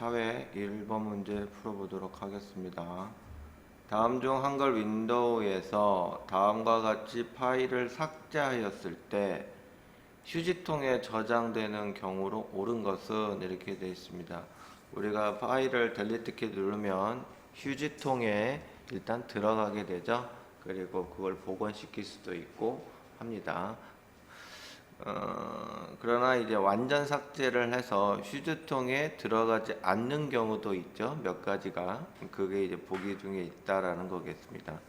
사회 1번 문제 풀어보도록 하겠습니다. 다음 중 한글 윈도우에서 다음과 같이 파일을 삭제하였을 때 휴지통에 저장되는 경우로 옳은 것은 이렇게 되어 있습니다. 우리가 파일을 델리트 키 누르면 휴지통에 일단 들어가게 되죠. 그리고 그걸 복원시킬 수도 있고 합니다. 그러나 이제 완전 삭제를 해서 휴지통에 들어가지 않는 경우도 있죠. 몇 가지가. 그게 이제 보기 중에 있다라는 거겠습니다.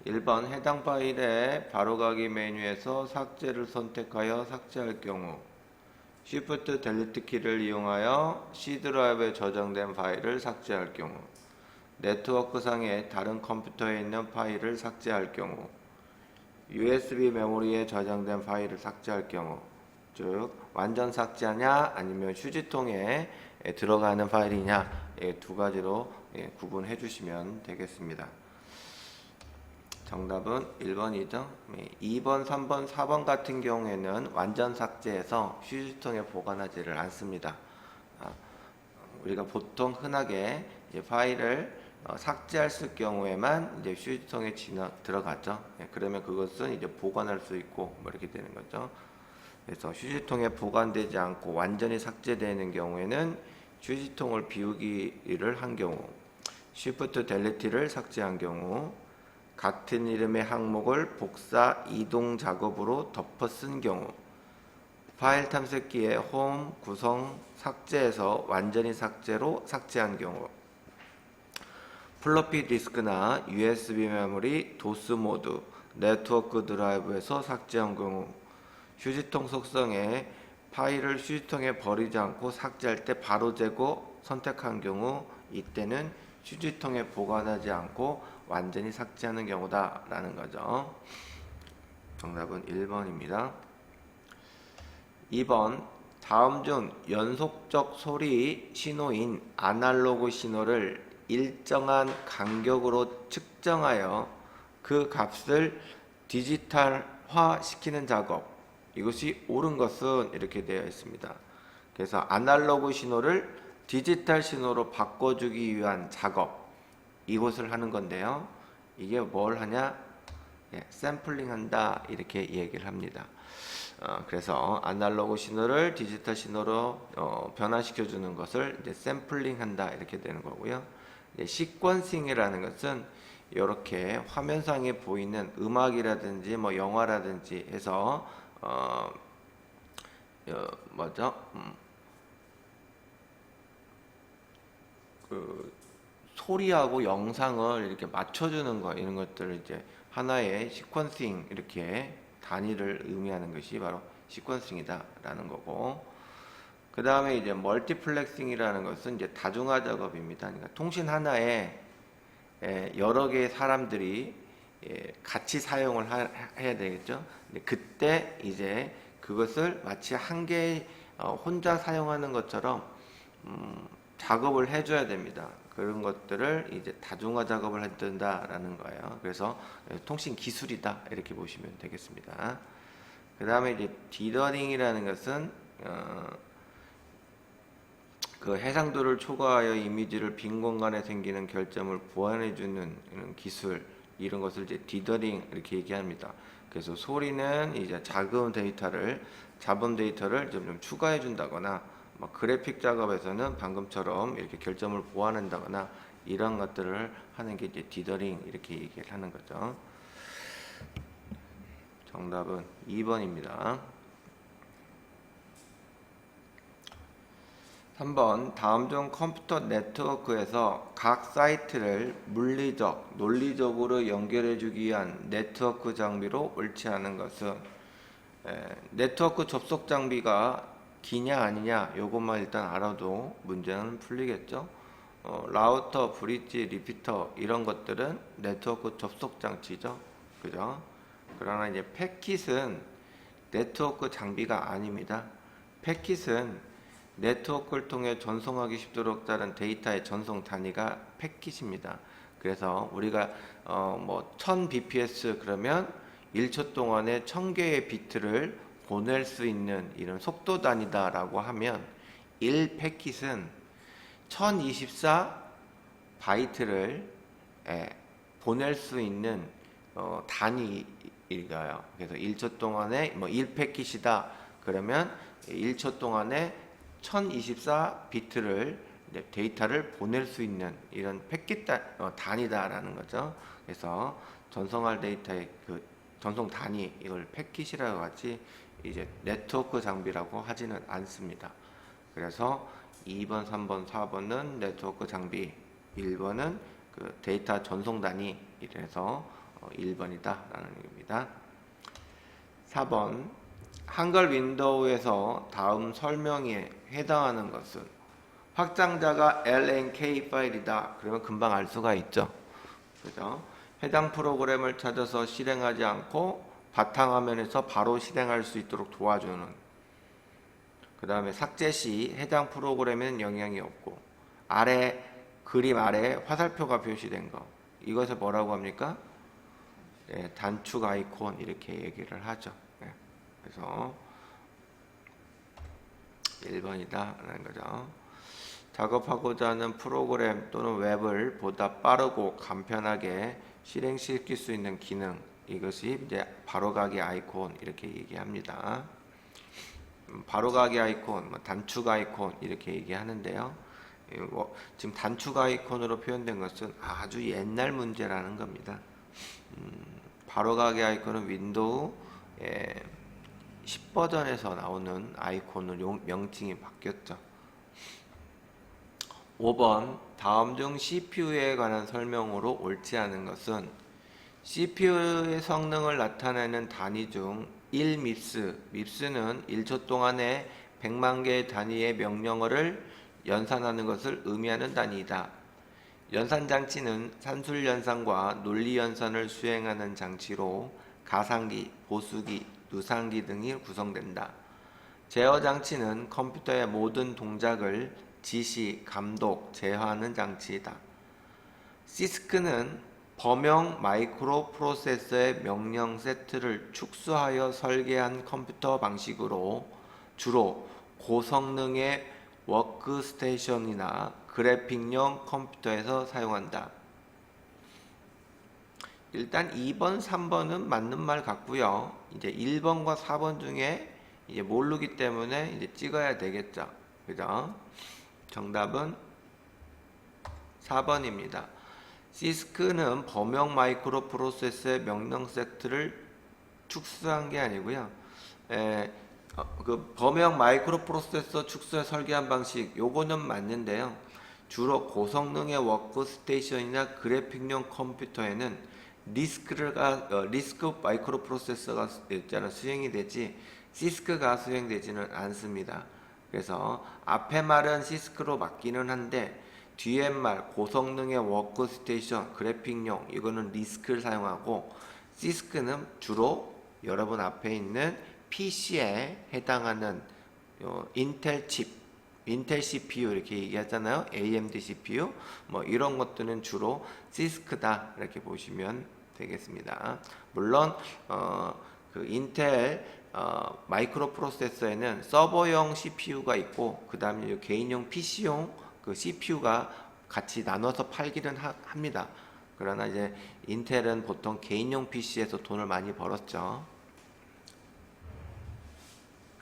1번 해당 파일의 바로가기 메뉴에서 삭제를 선택하여 삭제할 경우 Shift 델리트 키를 이용하여 C 드라이브에 저장된 파일을 삭제할 경우 네트워크상의 다른 컴퓨터에 있는 파일을 삭제할 경우 USB 메모리에 저장된 파일을 삭제할 경우, 즉 완전 삭제하냐 아니면 휴지통에 들어가는 파일이냐, 두 가지로 구분해 주시면 되겠습니다. 정답은 1번이죠. 2번, 3번, 4번 같은 경우에는 완전 삭제해서 휴지통에 보관하지를 않습니다. 우리가 보통 흔하게 파일을 삭제할 경우에만 이제 휴지통에 들어가죠. 그러면 그것은 이제 보관할 수 있고 뭐 이렇게 되는 거죠. 그래서 휴지통에 보관되지 않고 완전히 삭제되는 경우에는 휴지통을 비우기를 한 경우, Shift 델리트를 삭제한 경우, 같은 이름의 항목을 복사 이동 작업으로 덮어 쓴 경우, 파일 탐색기에 홈, 구성, 삭제해서 완전히 삭제로 삭제한 경우, 플로피 디스크나 USB 메모리, 도스 모드, 네트워크 드라이브에서 삭제한 경우, 휴지통 속성에 파일을 휴지통에 버리지 않고 삭제할 때 바로 제거 선택한 경우, 이때는 휴지통에 보관하지 않고 완전히 삭제하는 경우다 라는 거죠. 정답은 1번입니다. 2번 다음 중 연속적 소리 신호인 아날로그 신호를 일정한 간격으로 측정하여 그 값을 디지털화 시키는 작업, 이것이 옳은 것은 이렇게 되어 있습니다. 그래서 아날로그 신호를 디지털 신호로 바꿔주기 위한 작업, 이것을 하는 건데요. 이게 뭘 하냐? 샘플링 한다 이렇게 얘기를 합니다. 그래서 아날로그 신호를 디지털 신호로 변화시켜 주는 것을 이제 샘플링 한다 이렇게 되는 거고요. 시퀀싱이라는 것은 이렇게 화면상에 보이는 음악이라든지 뭐 영화라든지 해서 그 소리하고 영상을 이렇게 맞춰주는 거, 이런 것들을 이제 하나의 시퀀싱 이렇게 단위를 의미하는 것이 바로 시퀀싱이다라는 거고, 그 다음에 이제 멀티플렉싱이라는 것은 이제 다중화 작업입니다. 그러니까 통신 하나에 여러 개의 사람들이 같이 사용을 해야 되겠죠. 근데 그때 이제 그것을 마치 한 개의 혼자 사용하는 것처럼 작업을 해줘야 됩니다. 그런 것들을 이제 다중화 작업을 해준다라는 거예요. 그래서 통신 기술이다 이렇게 보시면 되겠습니다. 그 다음에 이제 디더링이라는 것은 그 해상도를 초과하여 이미지를 빈 공간에 생기는 결점을 보완해주는 이런 기술, 이런 것을 이제 디더링 이렇게 얘기합니다. 그래서 소리는 이제 잡음 데이터를 좀 추가해 준다거나, 그래픽 작업에서는 방금처럼 이렇게 결점을 보완한다거나 이런 것들을 하는 게 이제 디더링 이렇게 얘기를 하는 거죠. 정답은 2번입니다. 3번 다음 중 컴퓨터 네트워크에서 각 사이트를 물리적, 논리적으로 연결해주기 위한 네트워크 장비로 옳지 않은 것은, 네트워크 접속 장비가 기냐 아니냐 요것만 일단 알아도 문제는 풀리겠죠. 라우터, 브릿지, 리피터 이런 것들은 네트워크 접속 장치죠. 그죠? 그러나 이제 패킷은 네트워크 장비가 아닙니다. 패킷은 네트워크를 통해 전송하기 쉽도록 다른 데이터의 전송 단위가 패킷입니다. 그래서 우리가 1000bps 그러면 1초 동안에 1000개의 비트를 보낼 수 있는 이런 속도 단위다라고 하면 1패킷은 1024 바이트를 보낼 수 있는 단위가요. 그래서 1초 동안에 뭐 1패킷이다. 그러면 1초 동안에 1024 비트를 데이터를 보낼 수 있는 이런 패킷 단위다라는 거죠. 그래서 전송할 데이터의 그 전송 단위 이걸 패킷이라고 하지 이제 네트워크 장비라고 하지는 않습니다. 그래서 2번, 3번, 4번은 네트워크 장비, 1번은 그 데이터 전송 단위 이래서 1번이다 라는 얘기입니다. 4번 한글 윈도우에서 다음 설명에 해당하는 것은 확장자가 LNK 파일이다. 그러면 금방 알 수가 있죠. 그죠? 해당 프로그램을 찾아서 실행하지 않고 바탕화면에서 바로 실행할 수 있도록 도와주는. 그 다음에 삭제 시 해당 프로그램에는 영향이 없고 아래 그림 아래 화살표가 표시된 거 이것을 뭐라고 합니까? 네, 단축 아이콘 이렇게 얘기를 하죠. 네, 그래서 1번이다 라는 거죠. 작업하고자 하는 프로그램 또는 웹을 보다 빠르고 간편하게 실행시킬 수 있는 기능 이것이 이제 바로가기 아이콘 이렇게 얘기합니다. 바로가기 아이콘, 단축 아이콘 이렇게 얘기하는데요. 지금 단축 아이콘으로 표현된 것은 아주 옛날 문제라는 겁니다. 바로가기 아이콘은 윈도우 10버전에서 나오는 아이콘으로 명칭이 바뀌었죠. 5번 다음 중 CPU에 관한 설명으로 옳지 않은 것은 CPU의 성능을 나타내는 단위 중 1밉스, 밉스는 1초 동안에 100만 개의 단위의 명령어를 연산하는 것을 의미하는 단위이다. 연산장치는 산술연산과 논리연산을 수행하는 장치로 가상기, 보수기, 누상기 등이 구성된다. 제어장치는 컴퓨터의 모든 동작을 지시, 감독, 제어하는 장치이다. 시스크는 범용 마이크로 프로세서의 명령 세트를 축소하여 설계한 컴퓨터 방식으로 주로 고성능의 워크스테이션이나 그래픽용 컴퓨터에서 사용한다. 일단 2번, 3번은 맞는 말 같고요. 이제 1번과 4번 중에 이제 모르기 때문에 이제 찍어야 되겠죠. 그죠? 정답은 4번입니다. 시스크는 범용 마이크로 프로세서의 명령 세트를 축소한 게 아니고요. 그 범용 마이크로 프로세서 축소에 설계한 방식 요거는 맞는데요. 주로 고성능의 워크스테이션이나 그래픽용 컴퓨터에는 리스크 마이크로 프로세서가 수행이 되지 시스크가 수행되지는 않습니다. 그래서 앞에 말은 시스크로 맞기는 한데 뒤에 말 고성능의 워크스테이션 그래픽용 이거는 리스크를 사용하고 시스크는 주로 여러분 앞에 있는 PC에 해당하는 인텔 칩, 인텔 CPU 이렇게 얘기하잖아요. AMD CPU 뭐 이런 것들은 주로 시스크다 이렇게 보시면 되겠습니다. 물론 그 인텔 마이크로 프로세서에는 서버용 CPU가 있고 그 다음에 개인용 PC용 그 CPU가 같이 나눠서 팔기는 합니다. 그러나 이제 인텔은 보통 개인용 PC에서 돈을 많이 벌었죠.